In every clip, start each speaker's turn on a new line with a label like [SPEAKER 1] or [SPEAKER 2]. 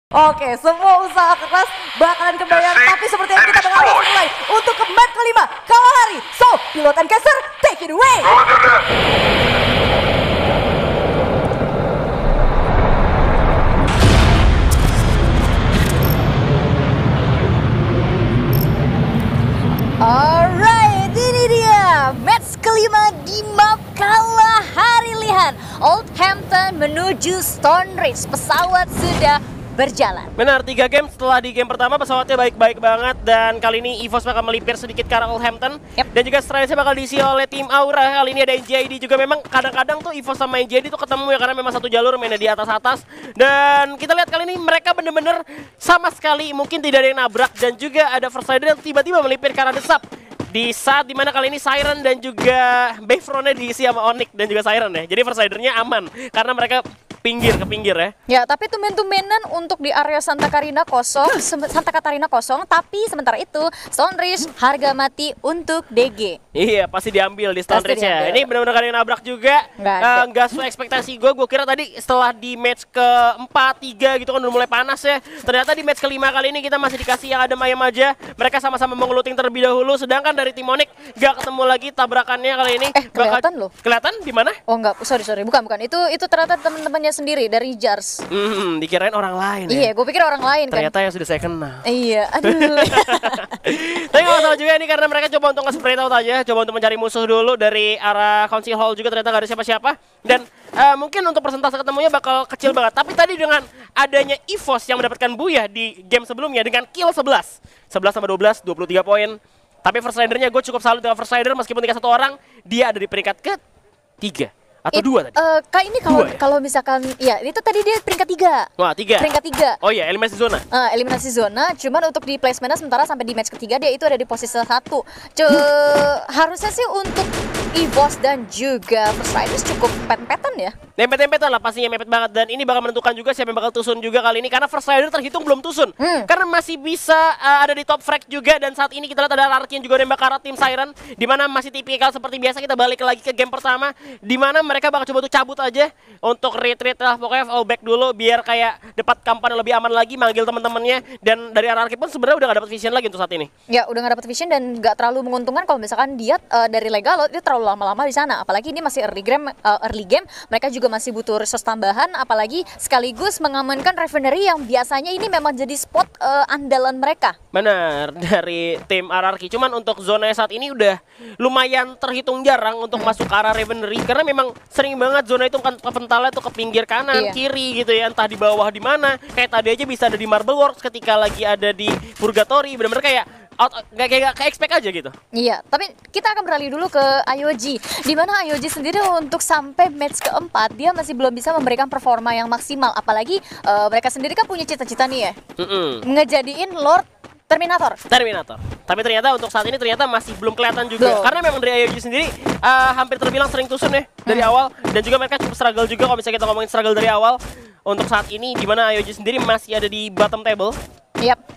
[SPEAKER 1] Oke, semua usaha keras bakalan kebayang, tapi seperti yang kita dengar mulai untuk ke map kelima Kalahari. So, Pilot and Caster, take it away. Alright, ini dia match kelima di map Kalahari. Lihat, Oldhampton menuju Stonebridge. Pesawat sudah berjalan.
[SPEAKER 2] Benar, 3 game setelah di game pertama pesawatnya baik-baik banget, dan kali ini EVOS bakal melipir sedikit ke arah Oldhampton. Dan juga strateginya bakal diisi oleh tim Aura. Kali ini ada NJID juga. Memang kadang-kadang tuh EVOS sama NJID tuh ketemu ya, karena memang satu jalur mainnya di atas-atas. Dan kita lihat kali ini mereka bener-bener sama sekali mungkin tidak ada yang nabrak, dan juga ada First Rider yang tiba-tiba melipir ke arah desap. Di saat dimana kali ini Siren dan juga Bayfront-nya diisi sama Onyx dan juga Siren ya. Jadi First Rider-nya aman karena mereka ke pinggir ya.
[SPEAKER 1] Ya, tapi tumben-tumbenan untuk di area Santa Catarina kosong, tapi sementara itu Stonebridge harga mati untuk DG.
[SPEAKER 2] Iya, pasti diambil di Stonebridge ya. Ini benar-benar gak ada yang nabrak juga. Nggak sesuai ekspektasi gue. Gue kira tadi setelah di match ke-4-3 gitu kan udah mulai panas ya. Ternyata di match kelima kali ini kita masih dikasih yang ada ayam aja. Mereka sama-sama mengeluting terlebih dahulu, sedangkan dari tim Onyx gak ketemu lagi tabrakannya kali ini.
[SPEAKER 1] Kelihatan loh.
[SPEAKER 2] Kelihatan di mana?
[SPEAKER 1] Oh enggak, sorry, bukan. Itu ternyata teman-temannya sendiri dari Jars.
[SPEAKER 2] Dikirain orang lain ya.
[SPEAKER 1] Iya, gue pikir orang lain.
[SPEAKER 2] Ternyata
[SPEAKER 1] kan
[SPEAKER 2] yang sudah saya kenal.
[SPEAKER 1] Iya, aduh.
[SPEAKER 2] Tapi gak masalah juga ini karena mereka coba untuk nge-spray out aja, coba untuk mencari musuh dulu dari arah Council Hall juga, ternyata gak ada siapa-siapa. Dan mungkin untuk persentase ketemunya bakal kecil banget. Tapi tadi dengan adanya EVOS yang mendapatkan buyah di game sebelumnya dengan kill 11 sama 12, 23 poin. Tapi First Rider-nya gue cukup salut dengan First Rider, meskipun tinggal 1 orang, dia ada di peringkat ke-3 atau 2 tadi.
[SPEAKER 1] Kak ini kalau misalkan ya itu tadi dia peringkat 3.
[SPEAKER 2] Wah, 3.
[SPEAKER 1] Peringkat 3.
[SPEAKER 2] Oh iya, eliminasi zona.
[SPEAKER 1] Eliminasi zona, cuman untuk di placementnya sementara sampai di match ketiga dia itu ada di posisi 1. Harusnya sih untuk EVOS dan juga First Riders cukup pet-petan ya.
[SPEAKER 2] Mepet-mepetan lah, pastinya mepet banget, dan ini bakal menentukan juga siapa yang bakal tusun juga kali ini, karena First Rider terhitung belum tusun. Karena masih bisa ada di top frag juga, dan saat ini kita lihat ada Larkin juga nembak ke arah tim Siren, dimana masih tipikal seperti biasa. Kita balik lagi ke game pertama, dimana mereka bakal coba tuh cabut aja untuk retreat lah, pokoknya fall back dulu biar kayak dapat kampanye lebih aman lagi, manggil teman-temannya. Dan dari arah Larkin pun sebenarnya udah gak dapat vision lagi untuk saat ini. Ya,
[SPEAKER 1] udah gak dapat vision dan gak terlalu menguntungkan kalau misalkan dia dari Legalot dia terlalu lama-lama di sana, apalagi ini masih early game, mereka juga masih butuh resource tambahan, apalagi sekaligus mengamankan refinery yang biasanya ini memang jadi spot andalan mereka.
[SPEAKER 2] Benar, dari tim RRQ. Cuman untuk zona saat ini udah lumayan terhitung jarang untuk masuk ke arah refinery, karena memang sering banget zona itu kan kepentalnya tuh ke pinggir kanan, kiri gitu ya, entah di bawah di mana. Kayak tadi aja bisa ada di Marble Works ketika lagi ada di Purgatory, benar-benar kayak kayak expect aja gitu.
[SPEAKER 1] Iya, tapi kita akan beralih dulu ke IOG, di mana IOG sendiri untuk sampai match keempat dia masih belum bisa memberikan performa yang maksimal, apalagi mereka sendiri kan punya cita-cita nih ya, ngejadiin Lord Terminator.
[SPEAKER 2] Tapi ternyata untuk saat ini ternyata masih belum kelihatan juga. Karena memang dari IOG sendiri hampir terbilang sering tusun ya dari awal, dan juga mereka cukup struggle juga kalau misalnya kita ngomongin struggle dari awal. Untuk saat ini di mana IOG sendiri masih ada di bottom table.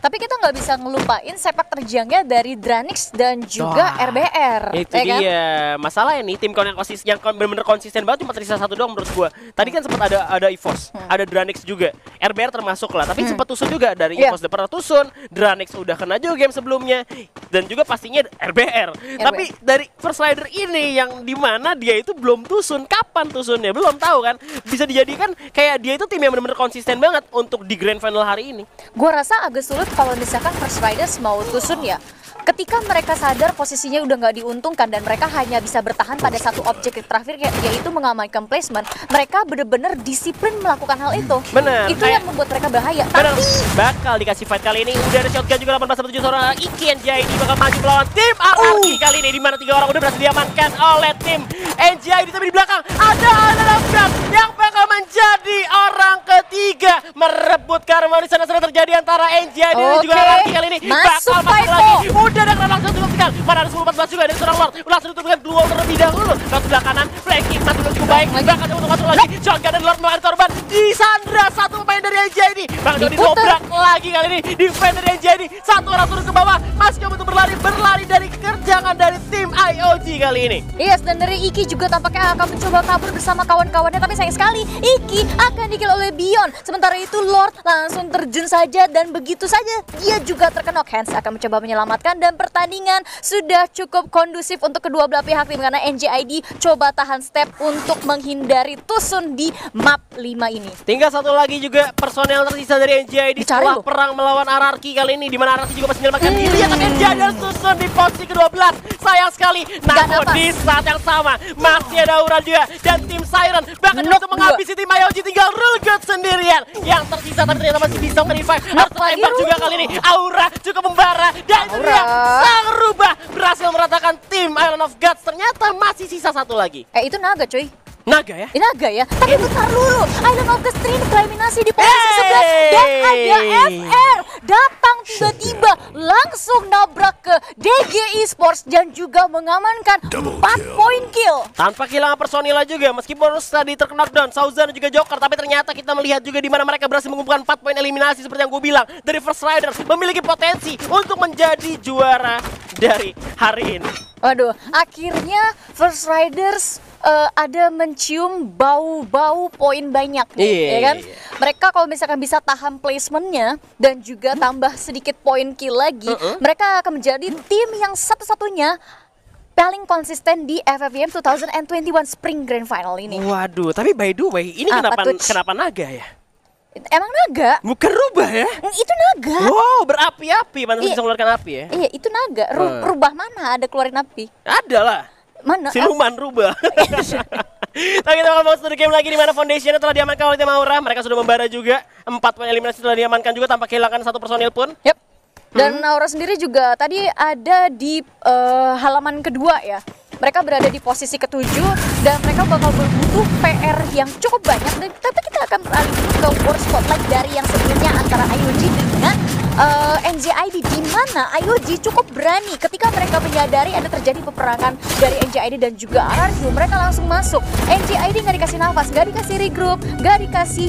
[SPEAKER 1] Tapi kita nggak bisa ngelupain sepak terjangnya dari Dranix dan juga RBR.
[SPEAKER 2] Itu dia masalah ini, tim yang benar-benar konsisten banget cuma tersisa 1 doang menurut gua. Tadi kan sempat ada EVOS, ada Dranix juga, RBR termasuk lah. Tapi sempat tusun juga dari EVOS, udah pernah tusun, Dranix udah kena juga game sebelumnya, dan juga pastinya RBR. Tapi dari First Rider ini yang dimana dia itu belum tusun, kapan tusunnya belum tahu kan. Bisa dijadikan kayak dia itu tim yang benar-benar konsisten banget untuk di Grand Final hari ini.
[SPEAKER 1] Gua rasa agak sulit kalau misalkan First Riders mau tusun ya. Ketika mereka sadar posisinya udah nggak diuntungkan dan mereka hanya bisa bertahan pada satu objektif terakhir, yaitu mengamankan placement, mereka bener-bener disiplin melakukan hal itu.
[SPEAKER 2] Bener.
[SPEAKER 1] Itu yang membuat mereka bahaya.
[SPEAKER 2] Bener. Tapi bakal dikasih fight kali ini. Udah ada shotgun juga 18-7 seorang Iki NJID bakal maju melawan tim RRQ kali ini, dimana 3 orang udah berhasil diamankan oleh tim NJID. Tapi di belakang ada Alamkan yang bakal menjadi orang ketiga merebut karma. Di sana terjadi antara NJID dan juga RRQ kali ini. Bakal masuk lagi. Udah ada langsung ditutupkan. Mana ada 10-14 juga dari seorang Lord. Langsung ditutupkan duel terlebih dahulu. Lalu sebelah kanan, flanking masih cukup baik. Bahkan untuk masuk lagi. Shotgun dan Lord mengalami korban. Disandra satu pemain dari NJID. Bahkan didobrak lagi kali ini. Defender dari NJID. 1 orang turun ke bawah. Masih coba untuk berlari dari kerjangan dari tim IOG. Genji kali ini.
[SPEAKER 1] Yes, dan dari Iki juga tampaknya akan mencoba kabur bersama kawan-kawannya, tapi sayang sekali Iki akan dikill oleh Beyond. Sementara itu Lord langsung terjun saja dan begitu saja dia juga terkena. Hans akan mencoba menyelamatkan dan pertandingan sudah cukup kondusif untuk kedua belah pihak tim karena NJID coba tahan step untuk menghindari Tusun di map 5 ini.
[SPEAKER 2] Tinggal satu lagi juga personel tersisa dari NJID setelah perang melawan Ararki kali ini, di mana Ararki juga masih menyelamatkan diri. Ya, tapi NJID dan Tusun di posisi ke-12. Sayang sekali. Namun di saat yang sama masih ada Aura juga dan tim Siren bahkan untuk menghabisi tim Ayoji. Tinggal Rulgut sendirian yang tersisa, tapi ternyata masih bisa nge-revive. Harus tembak juga kali ini. Aura cukup membara dan itu dia sang rubah berhasil meratakan tim Island of Gods. Ternyata masih sisa satu lagi.
[SPEAKER 1] Itu naga cuy.
[SPEAKER 2] Naga ya?
[SPEAKER 1] Naga ya? Tapi bentar dulu, Island of Gods tereliminasi di posisi 11 dan ada FR datang tiba-tiba langsung nabrak ke DG Esports dan juga mengamankan 4 poin kill.
[SPEAKER 2] Tanpa kehilangan personil juga, meskipun tadi terkena down, Sauzan dan juga Joker, tapi ternyata kita melihat juga di mana mereka berhasil mengumpulkan 4 poin eliminasi seperti yang gue bilang. Dari First Rider memiliki potensi untuk menjadi juara dari hari ini.
[SPEAKER 1] Waduh, akhirnya First Riders ada mencium bau-bau poin banyak nih, ya kan? Mereka kalau misalkan bisa tahan placementnya dan juga tambah sedikit poin kill lagi, mereka akan menjadi tim yang satu-satunya paling konsisten di FFVM 2021 Spring Grand Final ini.
[SPEAKER 2] Waduh, tapi by the way, ini kenapa naga ya?
[SPEAKER 1] Emang naga?
[SPEAKER 2] Bukan rubah ya?
[SPEAKER 1] Itu naga.
[SPEAKER 2] Wow, berapi-api, pantas bisa mengeluarkan api ya?
[SPEAKER 1] Iya, itu naga. Rubah mana ada keluarin api?
[SPEAKER 2] Ada lah.
[SPEAKER 1] Mana?
[SPEAKER 2] Siluman rubah. Tapi kita akan masuk ke game lagi di mana Foundation telah diamankan oleh tim Aura. Mereka sudah membara juga. 4 poin eliminasi telah diamankan juga tanpa kehilangan satu personil pun.
[SPEAKER 1] Yep. Dan Aura sendiri juga tadi ada di halaman kedua ya. Mereka berada di posisi ke-7 dan mereka bakal berbutuh PR yang cukup banyak. Dan tapi kita akan beralih ke World Spotlight dari yang sebelumnya antara IOG dengan NJID, di mana IOG cukup berani ketika mereka menyadari ada terjadi peperangan dari NJID dan juga RRQ. Mereka langsung masuk. NJID nggak dikasih nafas, nggak dikasih regroup, nggak dikasih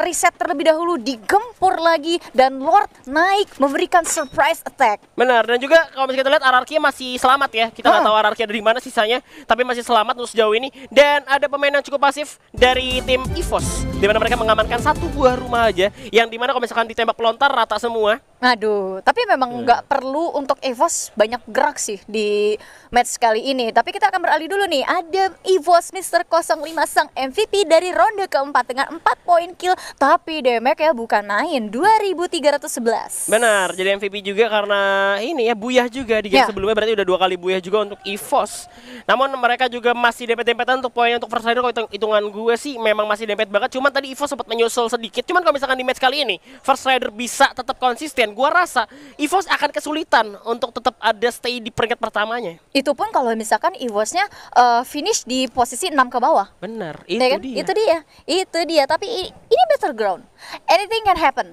[SPEAKER 1] reset terlebih dahulu, digempur lagi dan Lord naik memberikan surprise attack.
[SPEAKER 2] Benar, dan juga kalau kita lihat RRQ masih selamat ya. Kita nggak tahu RRQ ada di mana sisanya, tapi masih selamat untuk sejauh ini. Dan ada pemain yang cukup pasif dari tim EVOS, di mana mereka mengamankan satu buah rumah aja, yang dimana kalau misalkan ditembak pelontar rata semua.
[SPEAKER 1] Aduh, tapi memang nggak perlu untuk EVOS banyak gerak sih di match kali ini. Tapi kita akan beralih dulu nih. Ada EVOS Mr. 05 sang MVP dari ronde keempat dengan 4 poin kill. Tapi damage ya bukan main, 2311.
[SPEAKER 2] Benar, jadi MVP juga karena ini ya buyah juga di game sebelumnya. Berarti udah 2 kali buyah juga untuk EVOS. Namun mereka juga masih dempet-dempetan untuk poin untuk First Rider. Kalau hitungan gue sih memang masih dempet banget. Cuman tadi EVOS sempat menyusul sedikit. Cuman kalau misalkan di match kali ini First Rider bisa tetap konsisten, gua rasa EVOS akan kesulitan untuk tetap ada stay di peringkat pertamanya.
[SPEAKER 1] Itu pun kalau misalkan EVOS-nya finish di posisi 6 ke bawah.
[SPEAKER 2] Benar,
[SPEAKER 1] itu dia. Tapi ini battleground. Anything can happen.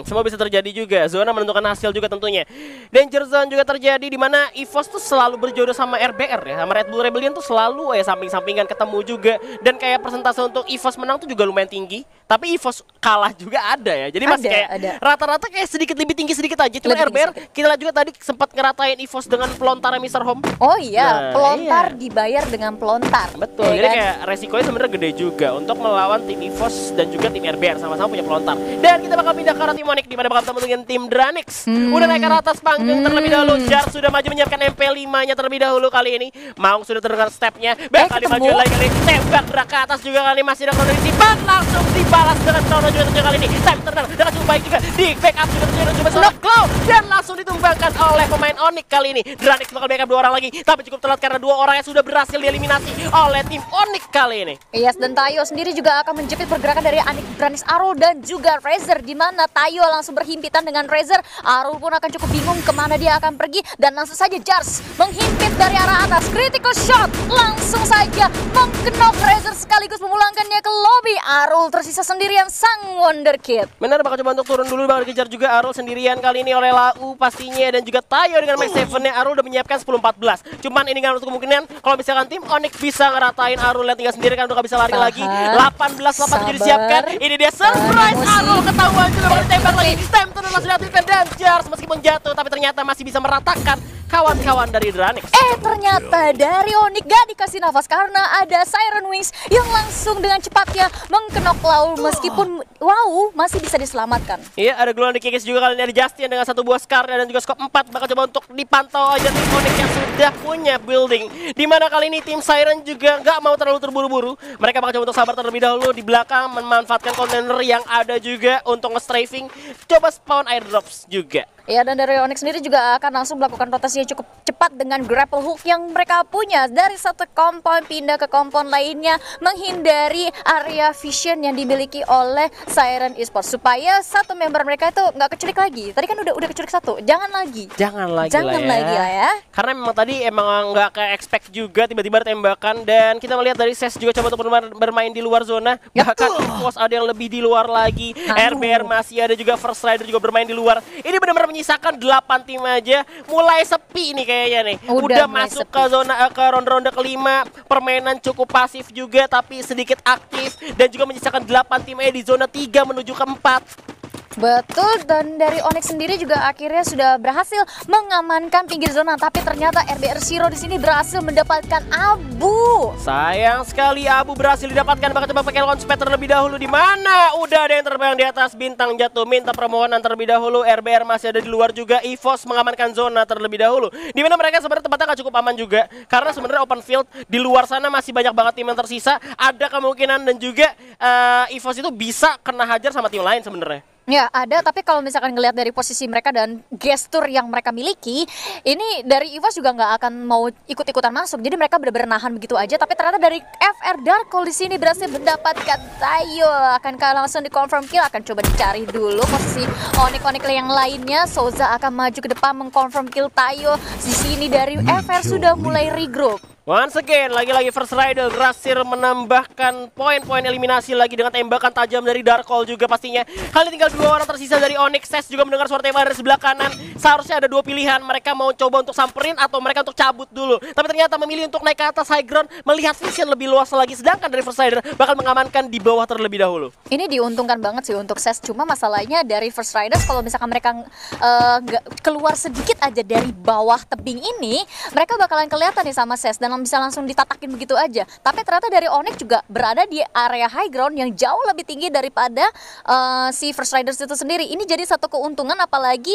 [SPEAKER 2] Semua bisa terjadi juga. Zona menentukan hasil juga tentunya. Danger Zone juga terjadi di mana EVOS tuh selalu berjodoh sama RBR ya, sama Red Bull Rebellion tuh selalu ya samping-sampingan ketemu juga. Dan kayak persentase untuk EVOS menang tuh juga lumayan tinggi. Tapi EVOS kalah juga ada ya. Jadi masih kayak rata-rata kayak sedikit lebih tinggi sedikit aja. Cuma RBR kita lihat juga tadi sempat ngeratain EVOS dengan pelontar Mr. Home.
[SPEAKER 1] Oh iya, pelontar dibayar dengan pelontar.
[SPEAKER 2] Betul. Jadi kayak resikonya sebenarnya gede juga untuk melawan tim EVOS dan juga tim RBR sama-sama punya pelontar. Dan kita bakal pindah ke arah tim Onyx di mana bakal ketemu dengan tim Dranix. Udah naik ke atas panggung terlebih dahulu. Jar sudah maju menyiapkan MP5-nya terlebih dahulu kali ini. Maung sudah terdengar stepnya. Bakal maju lagi kali. Tembak gerak ke atas juga kali, masih ada krono disimpan langsung dibalas dengan krono juga terjadi kali ini. Time terdengar dengan cukup baik juga di backup juga terjadi coba Sonic Claw dan langsung ditumbangkan oleh pemain Onyx kali ini. Dranix bakal backup 2 orang lagi, tapi cukup telat karena 2 orang yang sudah berhasil dieliminasi oleh tim Onyx kali ini.
[SPEAKER 1] Yes, dan Tayo sendiri juga akan menjepit pergerakan dari Dranix Arul dan juga Razer, di mana Tayo langsung berhimpitan dengan Razer. Arul pun akan cukup bingung kemana dia akan pergi dan langsung saja Jars menghimpit dari arah atas. Critical shot langsung saja mengkenok Razer sekaligus memulangkannya ke lobby. Arul tersisa sendirian sang Wonderkid.
[SPEAKER 2] Benar, bakal coba untuk turun dulu, bakal dikejar juga Arul sendirian kali ini oleh Lau pastinya dan juga Tayo dengan Max 7-nya. Arul udah menyiapkan 10-14. Cuman ini kan untuk kemungkinan kalau misalkan tim Onyx bisa ngeratain Arul yang tinggal sendiri kan udah gak bisa lari lagi. 18-87 disiapkan. Ini dia surprise Arul ketahuan juga bakal ditembak lagi. Time turun langsung diaktifkan dan Jars meskipun jatuh tapi ternyata masih bisa meratakan kawan-kawan dari Dranix.
[SPEAKER 1] Ternyata dari Onyx gak dikasih nafas karena ada Siren Wings yang langsung dengan cepatnya mengkenok Laul meskipun wow masih bisa diselamatkan.
[SPEAKER 2] Iya, ada Glowing Kikis juga kali ini dari Justin dengan satu buah Scar dan juga skop 4 bakal coba untuk dipantau aja tim Onyx yang sudah punya building. Dimana kali ini tim Siren juga nggak mau terlalu terburu-buru. Mereka bakal coba untuk sabar terlebih dahulu di belakang memanfaatkan kontainer yang ada juga untuk nge-strafing. Coba spawn airdrops juga.
[SPEAKER 1] Ya, dan dari Onyx sendiri juga akan langsung melakukan rotasi yang cukup cepat dengan grapple hook yang mereka punya dari satu kompon pindah ke kompon lainnya menghindari area vision yang dimiliki oleh Siren Esports supaya satu member mereka itu nggak keculik lagi. Tadi kan udah keculik satu, jangan lagi lagi lah ya.
[SPEAKER 2] Karena memang tadi emang nggak kayak expect juga tiba-tiba ada tembakan dan kita melihat dari Ses juga coba untuk bermain di luar zona. Bahkan Evos ada yang lebih di luar lagi. RBR masih ada juga, First Rider juga bermain di luar. Ini benar-benar menyisakan 8 tim aja, mulai sepi nih kayaknya nih. Udah masuk ke zona ke ronde-ronde kelima, permainan cukup pasif juga tapi sedikit aktif dan juga menyisakan 8 tim di zona 3 menuju ke 4.
[SPEAKER 1] Betul, dan dari Onyx sendiri juga akhirnya sudah berhasil mengamankan pinggir zona, tapi ternyata RBR Zero di sini berhasil mendapatkan abu.
[SPEAKER 2] Sayang sekali abu berhasil didapatkan, bakal coba pakai launch pad terlebih dahulu. Di mana udah ada yang terbang di atas, bintang jatuh, minta permohonan terlebih dahulu. RBR masih ada di luar juga, Evos mengamankan zona terlebih dahulu. Di mana mereka sebenarnya tempatnya nggak cukup aman juga, karena sebenarnya open field di luar sana masih banyak banget tim yang tersisa. Ada kemungkinan dan juga Evos itu bisa kena hajar sama tim lain sebenarnya.
[SPEAKER 1] Ya ada, tapi kalau misalkan ngelihat dari posisi mereka dan gestur yang mereka miliki, ini dari Evos juga nggak akan mau ikut-ikutan masuk. Jadi mereka benar-benar nahan begitu aja. Tapi ternyata dari FR Dark Hole di sini berhasil mendapatkan Tayo. Akankah langsung di confirm kill? Akan coba dicari dulu posisi Onyx yang lainnya. Souza akan maju ke depan mengconfirm kill Tayo. Di sini dari FR sudah mulai regroup.
[SPEAKER 2] Once again, lagi-lagi First Rider berhasil menambahkan poin-poin eliminasi lagi dengan tembakan tajam dari Dark Hole juga pastinya. Kali tinggal 2 orang tersisa dari Onyx. Ses juga mendengar suara tembakan dari sebelah kanan. Seharusnya ada 2 pilihan, mereka mau coba untuk samperin atau mereka untuk cabut dulu. Tapi ternyata memilih untuk naik ke atas high ground, melihat vision lebih luas lagi. Sedangkan dari First Rider bakal mengamankan di bawah terlebih dahulu.
[SPEAKER 1] Ini diuntungkan banget sih untuk Ses, cuma masalahnya dari First Riders kalau misalkan mereka keluar sedikit aja dari bawah tebing ini, mereka bakalan kelihatan nih sama Ses dan bisa langsung ditatakin begitu aja. Tapi ternyata dari Onyx juga berada di area high ground yang jauh lebih tinggi daripada si First Riders itu sendiri. Ini jadi satu keuntungan, apalagi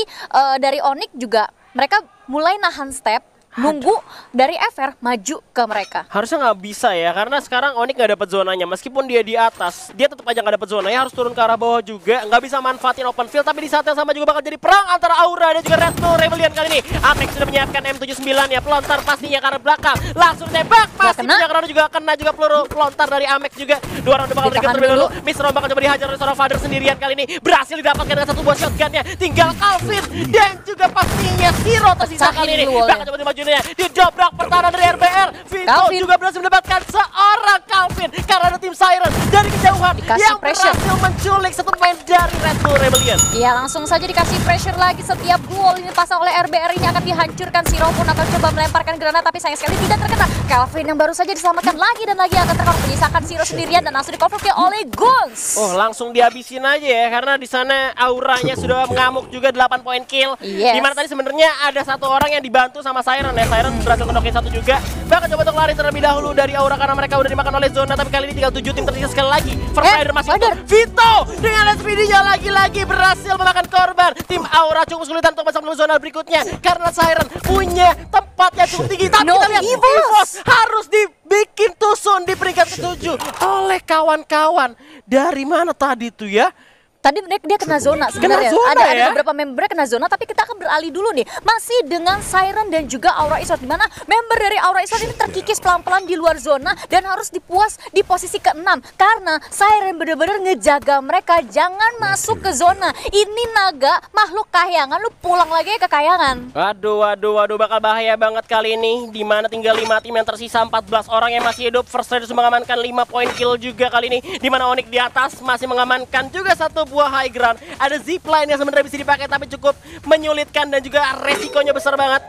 [SPEAKER 1] dari Onyx juga mereka mulai nahan step, nunggu dari FR maju ke mereka.
[SPEAKER 2] Harusnya nggak bisa ya, karena sekarang Onyx nggak dapat zonanya. Meskipun dia di atas, dia tetap aja nggak dapat zonanya, harus turun ke arah bawah juga. Nggak bisa manfaatin open field, tapi di saat yang sama juga bakal jadi perang antara Aura dan juga Red Bull Rebellion kali ini. Apex sudah menyiapkan M79 ya, pelontar pastinya karena belakang. Langsung tembak, pasti punya karena juga kena juga peluru pelontar dari Amex juga. 2 round bakal recap terlebih dahulu. Mr. bakal coba dihajar oleh seorang Father sendirian kali ini. Berhasil didapatkan dengan satu buah shotgunnya. Tinggal Calvin dan juga pastinya Zero tersisa kali ini. Bakal coba dimajuinnya, didobrak pertahanan dari RBR. Vito juga berhasil mendapatkan seorang Calvin karena ada tim Siren dari kejauhan yang berhasil menculik satu pemain dari Red Bull Rebellion.
[SPEAKER 1] Iya, langsung saja dikasih pressure lagi. Setiap wall ini pasang oleh RBR ini akan dihancurkan. Zero pun akan coba melemparkan granat, tapi sayang sekali tidak terkena. Calvin yang baru saja diselamatkan lagi dan lagi akan terkena, menyisakan Zero sendirian dan langsung dikonfrontir oleh Guns.
[SPEAKER 2] Oh, langsung dihabisin aja ya, karena di sana auranya sudah mengamuk juga 8 poin kill. Dimana tadi sebenarnya ada satu orang yang dibantu sama Siren ya. Siren berhasil menokin satu juga. Bahkan coba untuk lari terlebih dahulu dari Aura karena mereka udah dimakan oleh zona. Tapi kali ini tinggal 7 tim tersisa sekali lagi. First Rider masih utuh. Vito dengan SPD-nya lagi-lagi berhasil memakan korban. Tim Aura cukup kesulitan untuk masuk ke zona berikutnya karena Siren punya tempatnya cukup tinggi. Tapi kita lihat Evos harus dibikin tusun di peringkat ke-7 oleh kawan-kawan. Dari mana tadi tuh ya?
[SPEAKER 1] Tadi dia kena zona sebenarnya. Ada beberapa member kena zona, tapi kita akan beralih dulu nih. Masih dengan Siren dan juga Aura Esports, di mana member dari Aura Esports ini terkikis pelan-pelan di luar zona dan harus dipuas di posisi ke-6 karena Siren benar-benar ngejaga mereka jangan masuk ke zona. Ini naga makhluk kayangan, lu pulang lagi ke kayangan.
[SPEAKER 2] Waduh, bakal bahaya banget kali ini. Di mana tinggal 5 tim yang tersisa, 14 orang yang masih hidup. First Raiders mengamankan 5 poin kill juga kali ini. Di mana Onyx di atas masih mengamankan juga satu buah high ground. Ada zipline yang sebenarnya bisa dipakai tapi cukup menyulitkan dan juga resikonya besar banget.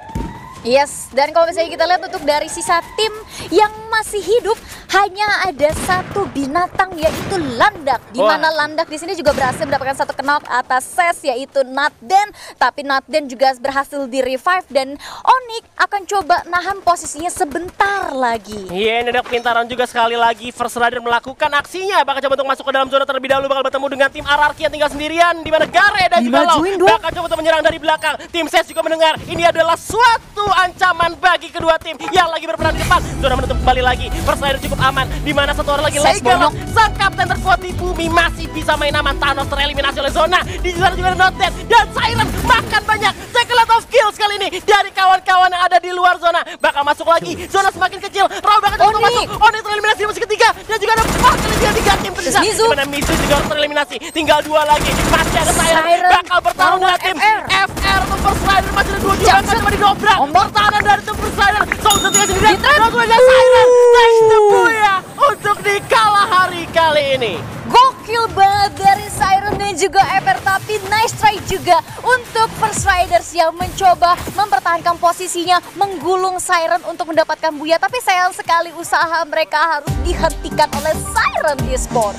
[SPEAKER 1] Yes, dan kalau misalnya kita lihat untuk dari sisa tim yang masih hidup hanya ada satu binatang yaitu Landak. Di mana Landak di sini juga berhasil mendapatkan satu knock atas Ses yaitu Natden, tapi Natden juga berhasil di revive dan Onyx akan coba nahan posisinya sebentar lagi.
[SPEAKER 2] Iya, ini ada pintaran juga sekali lagi. First Rider melakukan aksinya, bakal coba untuk masuk ke dalam zona terlebih dahulu, bakal bertemu dengan tim Ararki yang tinggal sendirian di mana Gare dan juga Lau bakal coba untuk menyerang dari belakang. Tim Ses juga mendengar ini adalah suatu ancaman bagi kedua tim yang lagi berperan di depan. Zona menutup kembali lagi. First Rider cukup aman, di mana satu orang lagi Legalot, sang kapten terkuat di bumi masih bisa main aman. Thanos tereliminasi oleh Zona. Di sana juga ada Noted dan Siren makan banyak. Take a lot of kills kali ini dari kawan-kawan yang ada di luar zona. Bakal masuk lagi. Zona semakin kecil. Raw bakal coba masuk. Onyx tereliminasi di musim ketiga dan juga ada 4 kali 3 tim tersisa. Di mana Mizu juga harus tereliminasi. Tinggal 2 lagi. Masih ada Siren bakal bertarung dengan tim FR untuk First Rider. Masih ada 2 juga akan coba didobrak. Pertahanan dari tim First Rider. Soulja tinggal sendiri. Dan juga Siren. Nice to Buya untuk di kalah hari kali ini.
[SPEAKER 1] Gokil banget dari Siren dan juga FR, tapi nice try juga untuk First Riders yang mencoba mempertahankan posisinya, menggulung Siren untuk mendapatkan Buya, tapi sayang sekali usaha mereka harus dihentikan oleh Siren Esport.